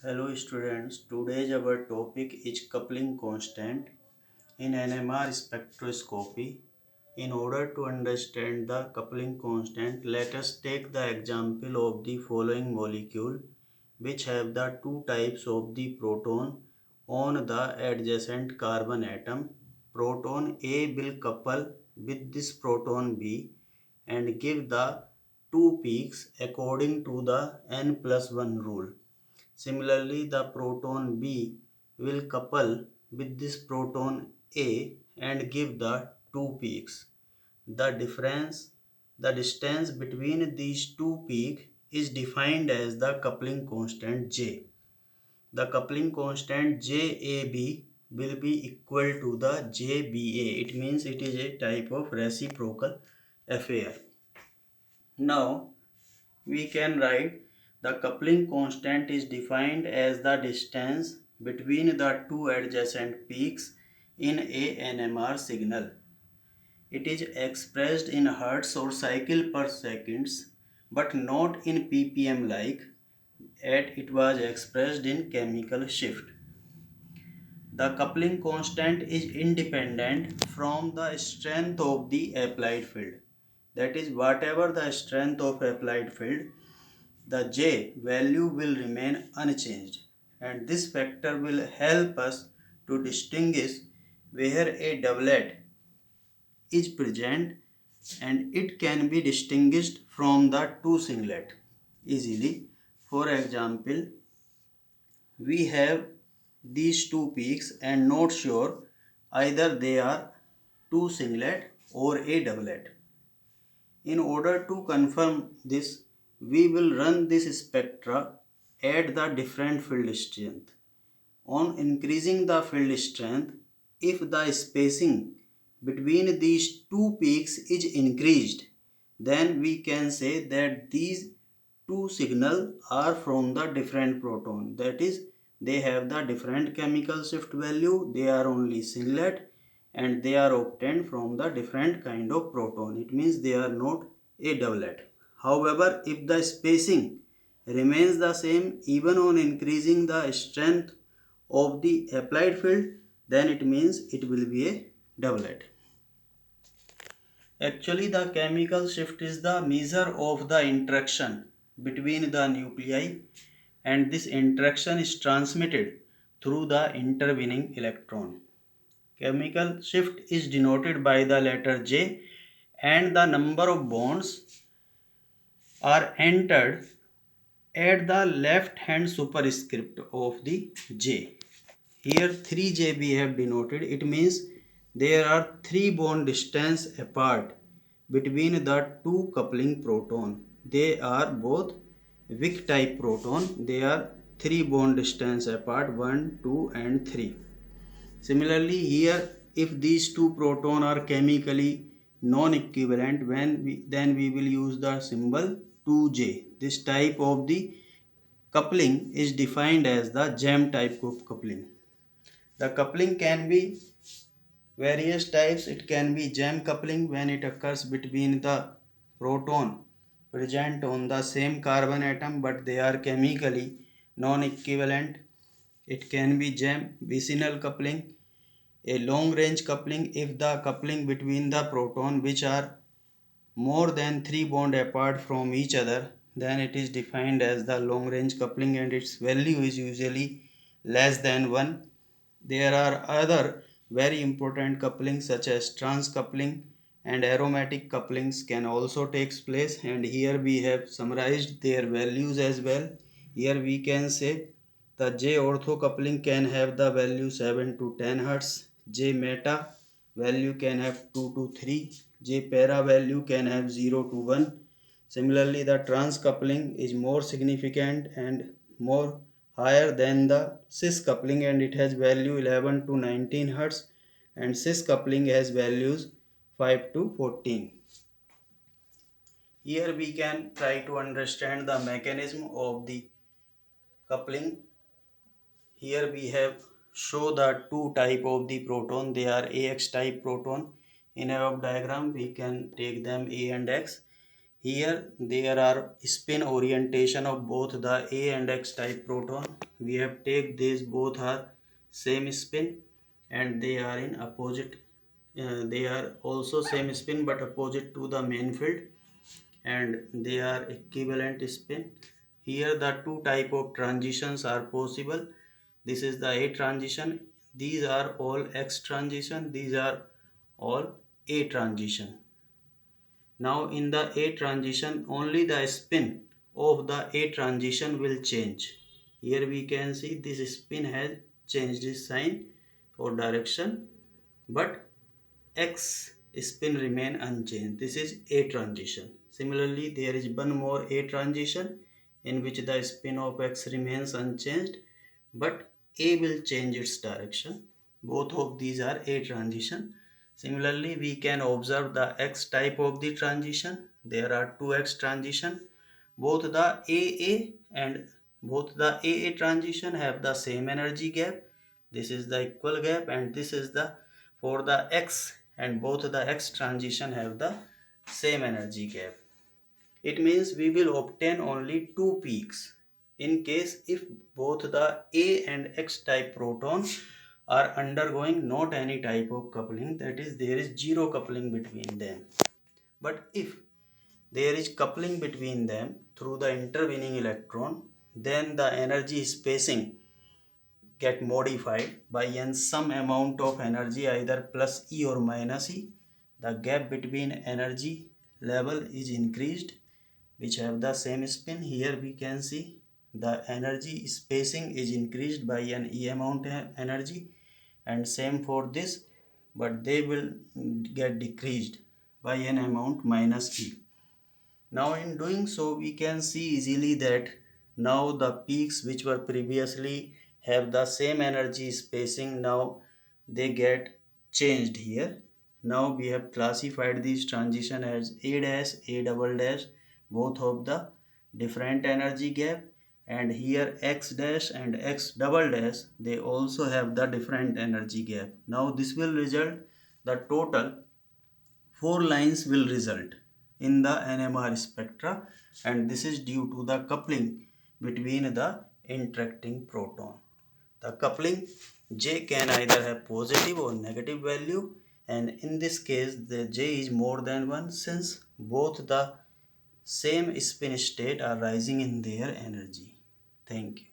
Hello students, today's our topic is coupling constant in NMR spectroscopy. In order to understand the coupling constant, let us take the example of the following molecule which have the two types of the proton on the adjacent carbon atom. Proton A will couple with this proton B and give the two peaks according to the n plus 1 rule. Similarly, the proton B will couple with this proton A and give the two peaks. The difference, the distance between these two peaks is defined as the coupling constant J. The coupling constant JAB will be equal to the JBA. It means it is a type of reciprocal affair. Now, we can write the coupling constant is defined as the distance between the two adjacent peaks in a NMR signal. It is expressed in hertz or cycle per seconds, but not in ppm like it was expressed in chemical shift. The coupling constant is independent from the strength of the applied field. That is, whatever the strength of applied field, the J value will remain unchanged, and this factor will help us to distinguish where a doublet is present, and it can be distinguished from the two singlet easily. For example, we have these two peaks and not sure either they are two singlet or a doublet. In order to confirm this, we will run this spectra at the different field strength. On increasing the field strength, if the spacing between these two peaks is increased, then we can say that these two signals are from the different proton. That is, they have the different chemical shift value, they are only singlet, and they are obtained from the different kind of proton. It means they are not a doublet. However, if the spacing remains the same even on increasing the strength of the applied field, then it means it will be a doublet. Actually, the chemical shift is the measure of the interaction between the nuclei, and this interaction is transmitted through the intervening electron. Chemical shift is denoted by the letter J, and the number of bonds are entered at the left hand superscript of the J. Here 3J we have denoted. It means there are 3 bond distance apart between the two coupling proton. They are both Wick type proton. They are 3 bond distance apart, 1, 2 and 3. Similarly, here if these two proton are chemically non-equivalent, then we will use the symbol 2J. This type of the coupling is defined as the jam type of coupling. The coupling can be various types. It can be jam coupling when it occurs between the proton present on the same carbon atom but they are chemically non-equivalent. It can be jam vicinal coupling, a long range coupling if the coupling between the proton which are more than 3 bond apart from each other, then it is defined as the long range coupling and its value is usually less than 1. There are other very important couplings such as trans coupling and aromatic couplings can also take place, and here we have summarized their values as well. Here we can say the J ortho coupling can have the value 7 to 10 Hz, J meta value can have 2 to 3, J para value can have 0 to 1. Similarly, the trans coupling is more significant and more higher than the cis coupling, and it has value 11 to 19 Hz, and cis coupling has values 5 to 14. Here we can try to understand the mechanism of the coupling. Here we have show the two type of the proton. They are AX type proton. In our diagram we can take them A and X. Here there are spin orientation of both the A and X type proton. we have take these both are same spin and they are in opposite, they are also same spin but opposite to the main field, and they are equivalent spin. Here the two type of transitions are possible. This is the A transition, these are all X transition, these are all A transition. Now in the A transition only the spin of the A transition will change. Here we can see this spin has changed its sign or direction, but X spin remain unchanged. This is A transition. Similarly, there is one more A transition in which the spin of X remains unchanged, but A will change its direction. Both of these are A transition. Similarly, we can observe the X type of the transition. There are two X transition. Both the AA and both the AA transition have the same energy gap. This is the equal gap and this is the for the X, and both the X transition have the same energy gap. It means we will obtain only two peaks in case if both the A and X type protons are undergoing not any type of coupling, that is there is zero coupling between them. But if there is coupling between them through the intervening electron, then the energy spacing get modified by n some amount of energy either plus E or minus E. The gap between energy level is increased which have the same spin. Here we can see the energy spacing is increased by an E amount energy, and same for this, but they will get decreased by an amount minus E. Now in doing so we can see easily that now the peaks which were previously have the same energy spacing, now they get changed here. Now we have classified this transition as A dash, A double dash, both of the different energy gap, and here X dash and X double dash, they also have the different energy gap. Now this will result the total 4 lines will result in the NMR spectra, and this is due to the coupling between the interacting proton. The coupling J can either have positive or negative value, and in this case the J is more than 1 since both the same spin state are rising in their energy. Thank you.